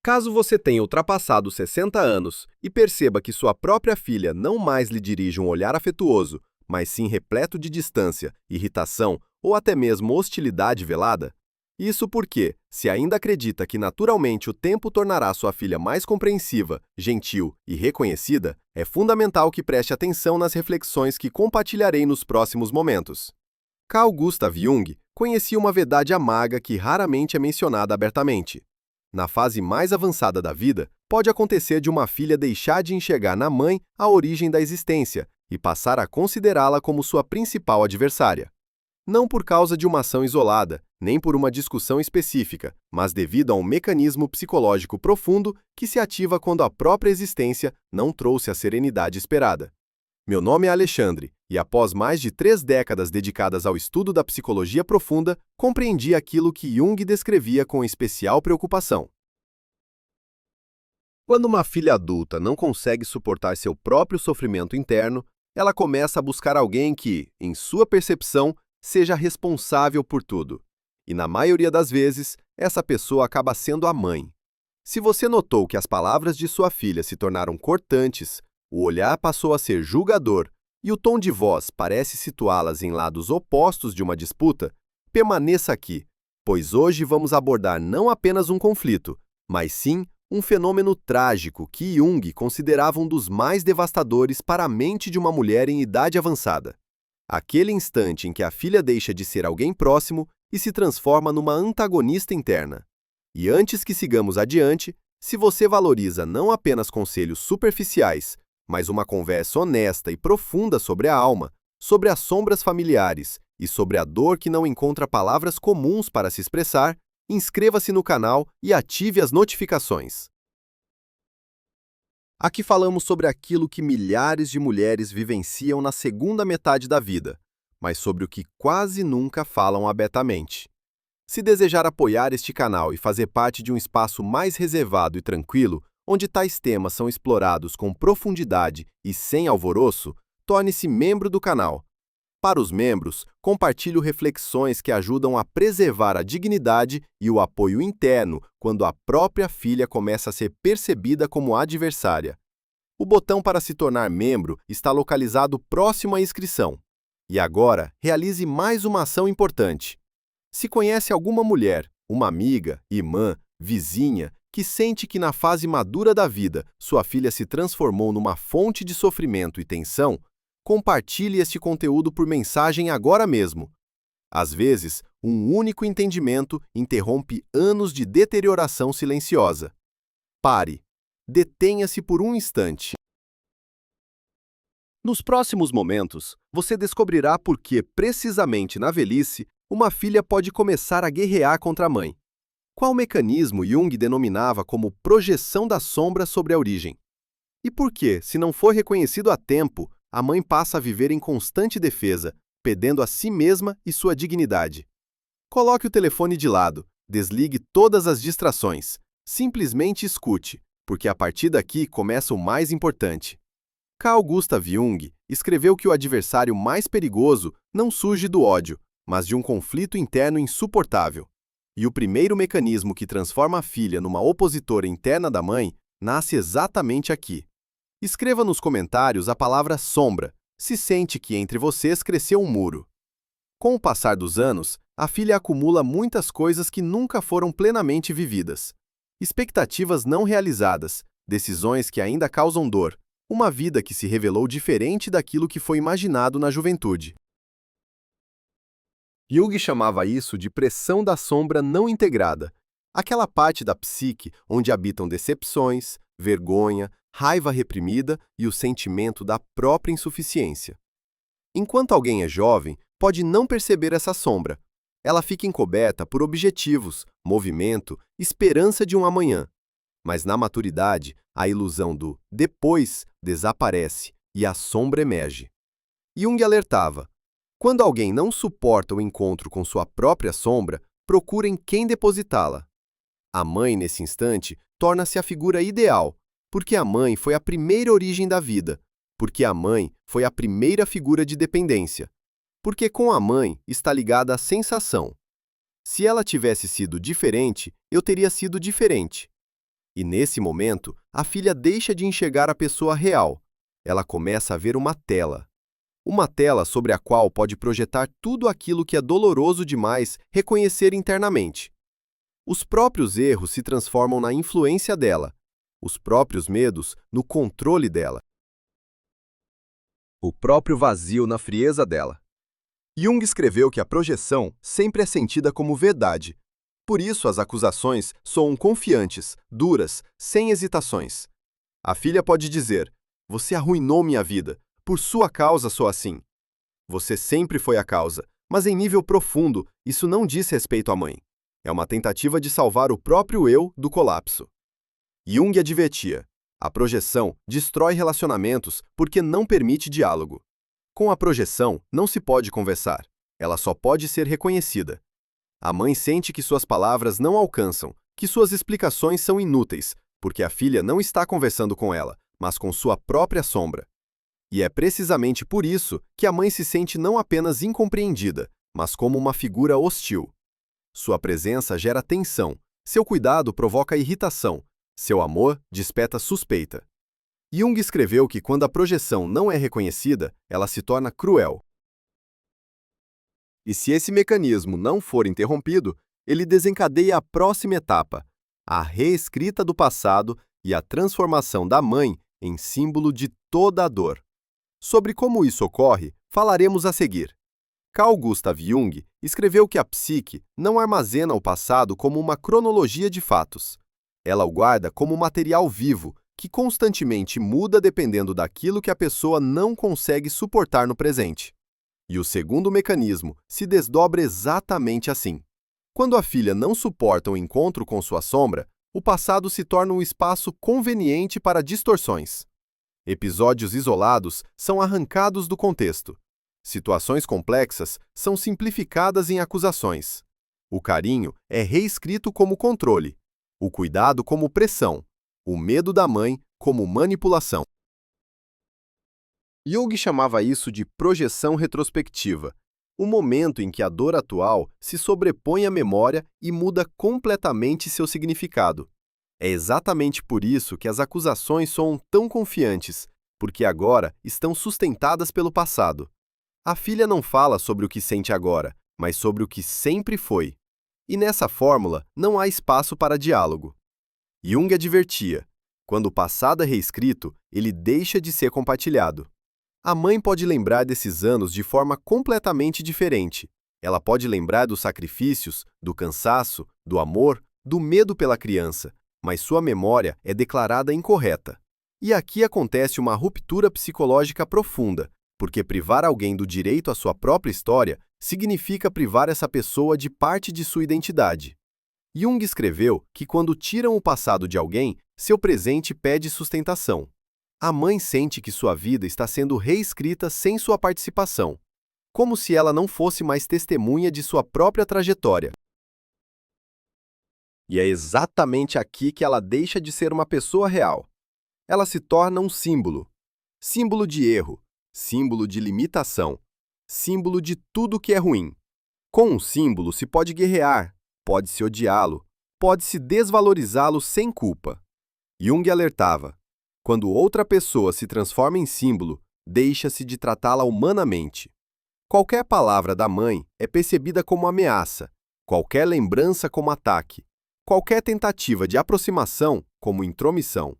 Caso você tenha ultrapassado os 60 anos e perceba que sua própria filha não mais lhe dirige um olhar afetuoso, mas sim repleto de distância, irritação ou até mesmo hostilidade velada, isso porque, se ainda acredita que naturalmente o tempo tornará sua filha mais compreensiva, gentil e reconhecida, é fundamental que preste atenção nas reflexões que compartilharei nos próximos momentos. Carl Gustav Jung conhecia uma verdade amarga que raramente é mencionada abertamente. Na fase mais avançada da vida, pode acontecer de uma filha deixar de enxergar na mãe a origem da existência e passar a considerá-la como sua principal adversária. Não por causa de uma ação isolada, nem por uma discussão específica, mas devido a um mecanismo psicológico profundo que se ativa quando a própria existência não trouxe a serenidade esperada. Meu nome é Alexandre, e após mais de 3 décadas dedicadas ao estudo da psicologia profunda, compreendi aquilo que Jung descrevia com especial preocupação. Quando uma filha adulta não consegue suportar seu próprio sofrimento interno, ela começa a buscar alguém que, em sua percepção, seja responsável por tudo. E na maioria das vezes, essa pessoa acaba sendo a mãe. Se você notou que as palavras de sua filha se tornaram cortantes, o olhar passou a ser julgador e o tom de voz parece situá-las em lados opostos de uma disputa, permaneça aqui, pois hoje vamos abordar não apenas um conflito, mas sim um fenômeno trágico que Jung considerava um dos mais devastadores para a mente de uma mulher em idade avançada. Aquele instante em que a filha deixa de ser alguém próximo e se transforma numa antagonista interna. E antes que sigamos adiante, se você valoriza não apenas conselhos superficiais, mas uma conversa honesta e profunda sobre a alma, sobre as sombras familiares e sobre a dor que não encontra palavras comuns para se expressar, inscreva-se no canal e ative as notificações. Aqui falamos sobre aquilo que milhares de mulheres vivenciam na segunda metade da vida, mas sobre o que quase nunca falam abertamente. Se desejar apoiar este canal e fazer parte de um espaço mais reservado e tranquilo, onde tais temas são explorados com profundidade e sem alvoroço, torne-se membro do canal. Para os membros, compartilho reflexões que ajudam a preservar a dignidade e o apoio interno quando a própria filha começa a ser percebida como adversária. O botão para se tornar membro está localizado próximo à inscrição. E agora, realize mais uma ação importante. Se conhece alguma mulher, uma amiga, irmã, vizinha, que sente que na fase madura da vida sua filha se transformou numa fonte de sofrimento e tensão, compartilhe este conteúdo por mensagem agora mesmo. Às vezes, um único entendimento interrompe anos de deterioração silenciosa. Pare. Detenha-se por um instante. Nos próximos momentos, você descobrirá por que, precisamente na velhice, uma filha pode começar a guerrear contra a mãe. Qual mecanismo Jung denominava como projeção da sombra sobre a origem? E por que, se não for reconhecido a tempo, a mãe passa a viver em constante defesa, perdendo a si mesma e sua dignidade? Coloque o telefone de lado, desligue todas as distrações, simplesmente escute, porque a partir daqui começa o mais importante. Carl Gustav Jung escreveu que o adversário mais perigoso não surge do ódio, mas de um conflito interno insuportável. E o primeiro mecanismo que transforma a filha numa opositora interna da mãe nasce exatamente aqui. Escreva nos comentários a palavra sombra, se sente que entre vocês cresceu um muro. Com o passar dos anos, a filha acumula muitas coisas que nunca foram plenamente vividas. Expectativas não realizadas, decisões que ainda causam dor, uma vida que se revelou diferente daquilo que foi imaginado na juventude. Jung chamava isso de pressão da sombra não integrada, aquela parte da psique onde habitam decepções, vergonha, raiva reprimida e o sentimento da própria insuficiência. Enquanto alguém é jovem, pode não perceber essa sombra. Ela fica encoberta por objetivos, movimento, esperança de um amanhã. Mas na maturidade, a ilusão do depois desaparece e a sombra emerge. Jung alertava: quando alguém não suporta o encontro com sua própria sombra, procura em quem depositá-la. A mãe, nesse instante, torna-se a figura ideal, porque a mãe foi a primeira origem da vida, porque a mãe foi a primeira figura de dependência, porque com a mãe está ligada a sensação. Se ela tivesse sido diferente, eu teria sido diferente. E nesse momento, a filha deixa de enxergar a pessoa real. Ela começa a ver uma tela. Uma tela sobre a qual pode projetar tudo aquilo que é doloroso demais reconhecer internamente. Os próprios erros se transformam na influência dela, os próprios medos no controle dela, o próprio vazio na frieza dela. Jung escreveu que a projeção sempre é sentida como verdade. Por isso, as acusações soam confiantes, duras, sem hesitações. A filha pode dizer: "Você arruinou minha vida. Por sua causa sou assim." Você sempre foi a causa, mas em nível profundo, isso não diz respeito à mãe. É uma tentativa de salvar o próprio eu do colapso. Jung advertia: a projeção destrói relacionamentos porque não permite diálogo. Com a projeção, não se pode conversar. Ela só pode ser reconhecida. A mãe sente que suas palavras não alcançam, que suas explicações são inúteis, porque a filha não está conversando com ela, mas com sua própria sombra. E é precisamente por isso que a mãe se sente não apenas incompreendida, mas como uma figura hostil. Sua presença gera tensão, seu cuidado provoca irritação, seu amor desperta suspeita. Jung escreveu que quando a projeção não é reconhecida, ela se torna cruel. E se esse mecanismo não for interrompido, ele desencadeia a próxima etapa, a reescrita do passado e a transformação da mãe em símbolo de toda a dor. Sobre como isso ocorre, falaremos a seguir. Carl Gustav Jung escreveu que a psique não armazena o passado como uma cronologia de fatos. Ela o guarda como material vivo, que constantemente muda dependendo daquilo que a pessoa não consegue suportar no presente. E o segundo mecanismo se desdobra exatamente assim. Quando a filha não suporta o encontro com sua sombra, o passado se torna um espaço conveniente para distorções. Episódios isolados são arrancados do contexto. Situações complexas são simplificadas em acusações. O carinho é reescrito como controle, o cuidado como pressão, o medo da mãe como manipulação. Jung chamava isso de projeção retrospectiva, o momento em que a dor atual se sobrepõe à memória e muda completamente seu significado. É exatamente por isso que as acusações soam tão confiantes, porque agora estão sustentadas pelo passado. A filha não fala sobre o que sente agora, mas sobre o que sempre foi. E nessa fórmula não há espaço para diálogo. Jung advertia: quando o passado é reescrito, ele deixa de ser compartilhado. A mãe pode lembrar desses anos de forma completamente diferente. Ela pode lembrar dos sacrifícios, do cansaço, do amor, do medo pela criança, mas sua memória é declarada incorreta. E aqui acontece uma ruptura psicológica profunda, porque privar alguém do direito à sua própria história significa privar essa pessoa de parte de sua identidade. Jung escreveu que quando tiram o passado de alguém, seu presente pede sustentação. A mãe sente que sua vida está sendo reescrita sem sua participação, como se ela não fosse mais testemunha de sua própria trajetória. E é exatamente aqui que ela deixa de ser uma pessoa real. Ela se torna um símbolo. Símbolo de erro, símbolo de limitação, símbolo de tudo que é ruim. Com um símbolo se pode guerrear, pode-se odiá-lo, pode-se desvalorizá-lo sem culpa. Jung alertava: quando outra pessoa se transforma em símbolo, deixa-se de tratá-la humanamente. Qualquer palavra da mãe é percebida como ameaça, qualquer lembrança como ataque, qualquer tentativa de aproximação como intromissão.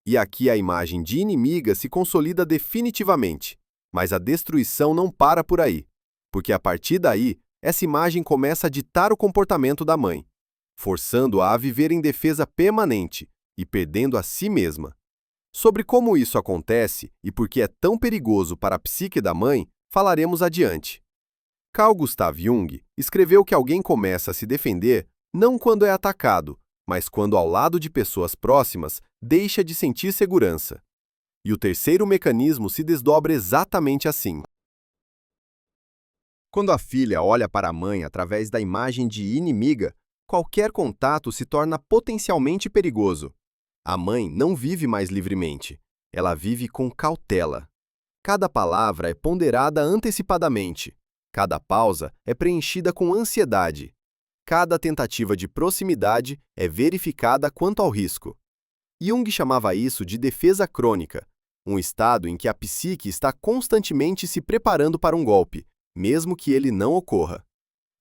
E aqui a imagem de inimiga se consolida definitivamente, mas a destruição não para por aí, porque a partir daí, essa imagem começa a ditar o comportamento da mãe, forçando-a a viver em defesa permanente e perdendo a si mesma. Sobre como isso acontece e por que é tão perigoso para a psique da mãe, falaremos adiante. Carl Gustav Jung escreveu que alguém começa a se defender não quando é atacado, mas quando ao lado de pessoas próximas deixa de sentir segurança. E o terceiro mecanismo se desdobra exatamente assim. Quando a filha olha para a mãe através da imagem de inimiga, qualquer contato se torna potencialmente perigoso. A mãe não vive mais livremente, ela vive com cautela. Cada palavra é ponderada antecipadamente, cada pausa é preenchida com ansiedade. Cada tentativa de proximidade é verificada quanto ao risco. Jung chamava isso de defesa crônica, um estado em que a psique está constantemente se preparando para um golpe, mesmo que ele não ocorra.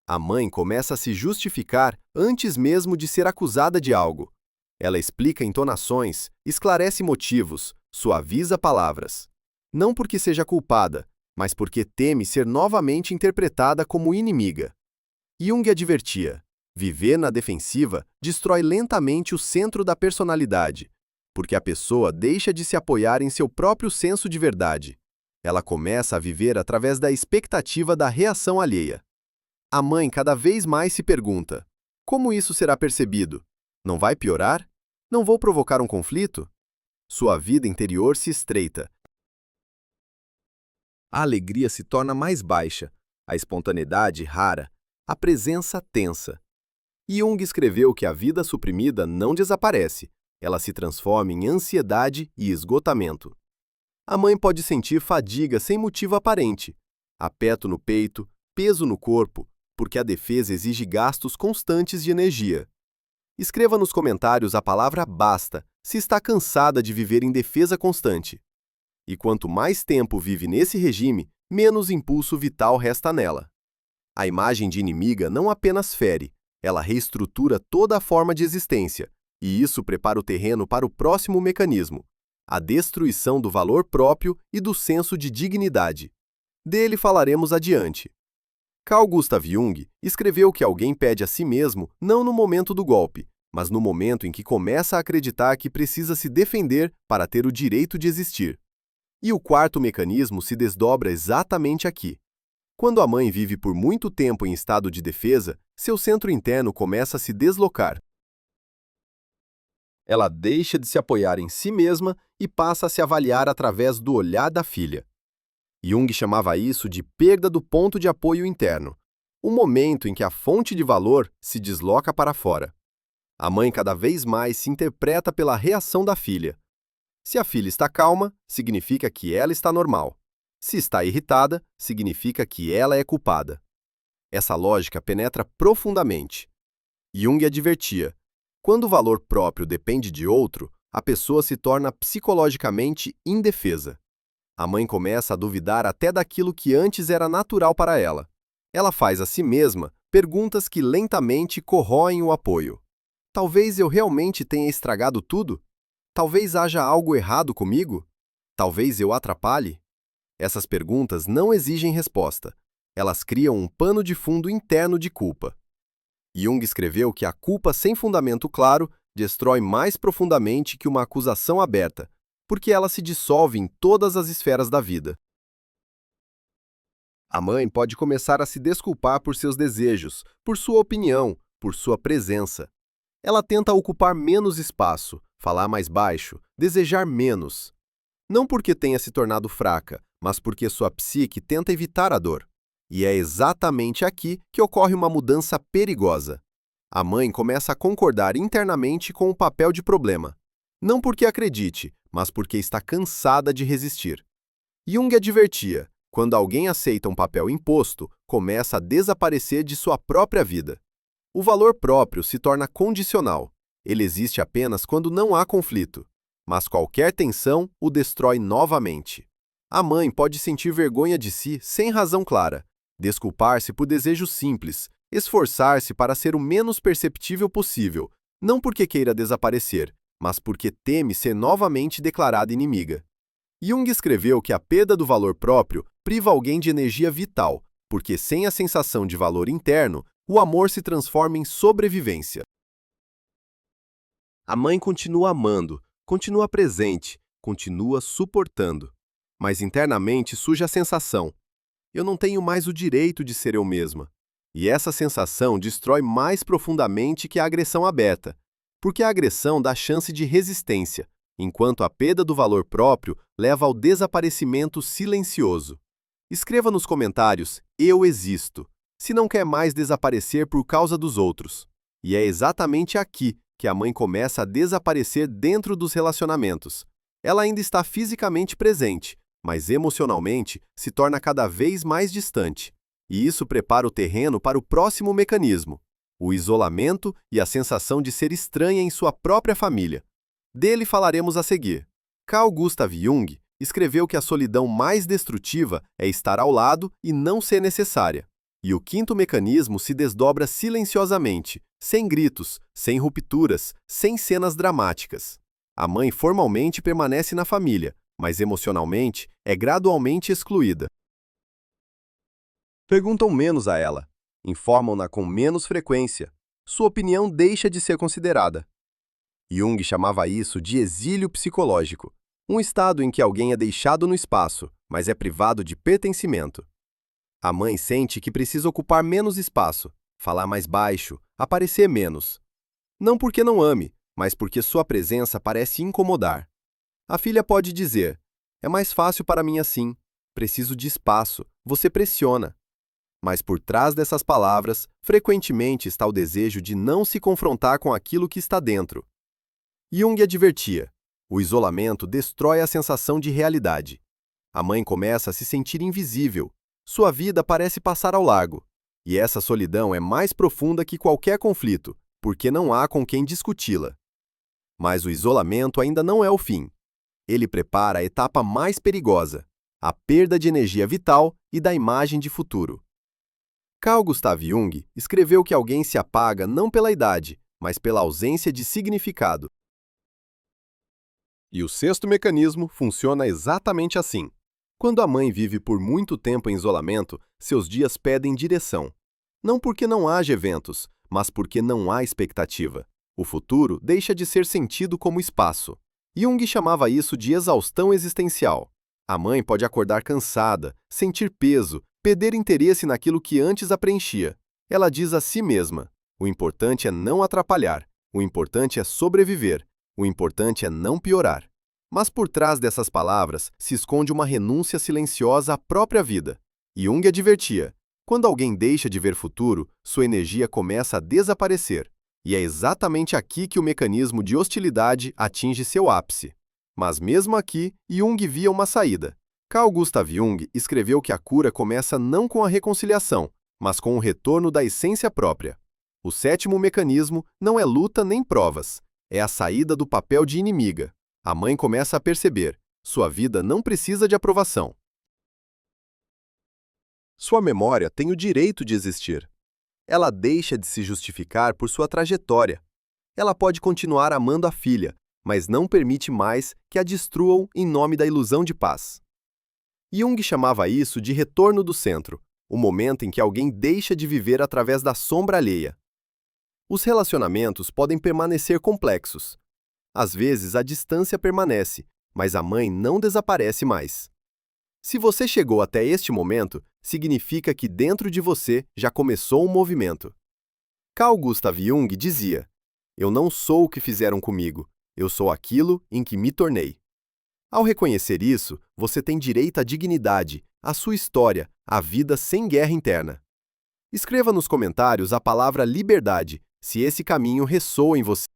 A mãe começa a se justificar antes mesmo de ser acusada de algo. Ela explica entonações, esclarece motivos, suaviza palavras. Não porque seja culpada, mas porque teme ser novamente interpretada como inimiga. Jung advertia: viver na defensiva destrói lentamente o centro da personalidade, porque a pessoa deixa de se apoiar em seu próprio senso de verdade. Ela começa a viver através da expectativa da reação alheia. A mãe cada vez mais se pergunta: como isso será percebido? Não vai piorar? Não vou provocar um conflito? Sua vida interior se estreita. A alegria se torna mais baixa, a espontaneidade rara, a presença tensa. Jung escreveu que a vida suprimida não desaparece, ela se transforma em ansiedade e esgotamento. A mãe pode sentir fadiga sem motivo aparente, aperto no peito, peso no corpo, porque a defesa exige gastos constantes de energia. Escreva nos comentários a palavra basta se está cansada de viver em defesa constante. E quanto mais tempo vive nesse regime, menos impulso vital resta nela. A imagem de inimiga não apenas fere, ela reestrutura toda a forma de existência, e isso prepara o terreno para o próximo mecanismo, a destruição do valor próprio e do senso de dignidade. Dele falaremos adiante. Carl Gustav Jung escreveu que alguém pede a si mesmo não no momento do golpe, mas no momento em que começa a acreditar que precisa se defender para ter o direito de existir. E o quarto mecanismo se desdobra exatamente aqui. Quando a mãe vive por muito tempo em estado de defesa, seu centro interno começa a se deslocar. Ela deixa de se apoiar em si mesma e passa a se avaliar através do olhar da filha. Jung chamava isso de perda do ponto de apoio interno, o momento em que a fonte de valor se desloca para fora. A mãe cada vez mais se interpreta pela reação da filha. Se a filha está calma, significa que ela está normal. Se está irritada, significa que ela é culpada. Essa lógica penetra profundamente. Jung advertia: quando o valor próprio depende de outro, a pessoa se torna psicologicamente indefesa. A mãe começa a duvidar até daquilo que antes era natural para ela. Ela faz a si mesma perguntas que lentamente corroem o apoio. Talvez eu realmente tenha estragado tudo? Talvez haja algo errado comigo? Talvez eu atrapalhe? Essas perguntas não exigem resposta. Elas criam um pano de fundo interno de culpa. Jung escreveu que a culpa sem fundamento claro destrói mais profundamente que uma acusação aberta, porque ela se dissolve em todas as esferas da vida. A mãe pode começar a se desculpar por seus desejos, por sua opinião, por sua presença. Ela tenta ocupar menos espaço, falar mais baixo, desejar menos. Não porque tenha se tornado fraca, mas porque sua psique tenta evitar a dor. E é exatamente aqui que ocorre uma mudança perigosa. A mãe começa a concordar internamente com o papel de problema. Não porque acredite, mas porque está cansada de resistir. Jung advertia: quando alguém aceita um papel imposto, começa a desaparecer de sua própria vida. O valor próprio se torna condicional. Ele existe apenas quando não há conflito. Mas qualquer tensão o destrói novamente. A mãe pode sentir vergonha de si sem razão clara, desculpar-se por desejos simples, esforçar-se para ser o menos perceptível possível, não porque queira desaparecer, mas porque teme ser novamente declarada inimiga. Jung escreveu que a perda do valor próprio priva alguém de energia vital, porque sem a sensação de valor interno, o amor se transforma em sobrevivência. A mãe continua amando, continua presente, continua suportando. Mas internamente surge a sensação: eu não tenho mais o direito de ser eu mesma. E essa sensação destrói mais profundamente que a agressão aberta, porque a agressão dá chance de resistência, enquanto a perda do valor próprio leva ao desaparecimento silencioso. Escreva nos comentários: eu existo, se não quer mais desaparecer por causa dos outros. E é exatamente aqui que a mãe começa a desaparecer dentro dos relacionamentos. Ela ainda está fisicamente presente, mas emocionalmente se torna cada vez mais distante. E isso prepara o terreno para o próximo mecanismo: o isolamento e a sensação de ser estranha em sua própria família. Dele falaremos a seguir. Carl Gustav Jung escreveu que a solidão mais destrutiva é estar ao lado e não ser necessária. E o quinto mecanismo se desdobra silenciosamente, sem gritos, sem rupturas, sem cenas dramáticas. A mãe formalmente permanece na família, mas emocionalmente é gradualmente excluída. Perguntam menos a ela, informam-na com menos frequência. Sua opinião deixa de ser considerada. Jung chamava isso de exílio psicológico, um estado em que alguém é deixado no espaço, mas é privado de pertencimento. A mãe sente que precisa ocupar menos espaço, falar mais baixo, aparecer menos. Não porque não ame, mas porque sua presença parece incomodar. A filha pode dizer: "É mais fácil para mim assim. Preciso de espaço. Você pressiona." Mas por trás dessas palavras, frequentemente está o desejo de não se confrontar com aquilo que está dentro. Jung advertia: o isolamento destrói a sensação de realidade. A mãe começa a se sentir invisível. Sua vida parece passar ao largo. E essa solidão é mais profunda que qualquer conflito, porque não há com quem discuti-la. Mas o isolamento ainda não é o fim. Ele prepara a etapa mais perigosa, a perda de energia vital e da imagem de futuro. Carl Gustav Jung escreveu que alguém se apaga não pela idade, mas pela ausência de significado. E o sexto mecanismo funciona exatamente assim. Quando a mãe vive por muito tempo em isolamento, seus dias pedem direção. Não porque não haja eventos, mas porque não há expectativa. O futuro deixa de ser sentido como espaço. Jung chamava isso de exaustão existencial. A mãe pode acordar cansada, sentir peso, perder interesse naquilo que antes a preenchia. Ela diz a si mesma: o importante é não atrapalhar, o importante é sobreviver, o importante é não piorar. Mas por trás dessas palavras se esconde uma renúncia silenciosa à própria vida. Jung advertia: quando alguém deixa de ver futuro, sua energia começa a desaparecer. E é exatamente aqui que o mecanismo de hostilidade atinge seu ápice. Mas mesmo aqui, Jung via uma saída. Carl Gustav Jung escreveu que a cura começa não com a reconciliação, mas com o retorno da essência própria. O sétimo mecanismo não é luta nem provas, é a saída do papel de inimiga. A mãe começa a perceber: sua vida não precisa de aprovação. Sua memória tem o direito de existir. Ela deixa de se justificar por sua trajetória. Ela pode continuar amando a filha, mas não permite mais que a destruam em nome da ilusão de paz. Jung chamava isso de retorno do centro, o momento em que alguém deixa de viver através da sombra alheia. Os relacionamentos podem permanecer complexos. Às vezes a distância permanece, mas a mãe não desaparece mais. Se você chegou até este momento, significa que dentro de você já começou um movimento. Carl Gustav Jung dizia: eu não sou o que fizeram comigo, eu sou aquilo em que me tornei. Ao reconhecer isso, você tem direito à dignidade, à sua história, à vida sem guerra interna. Escreva nos comentários a palavra liberdade, se esse caminho ressoa em você.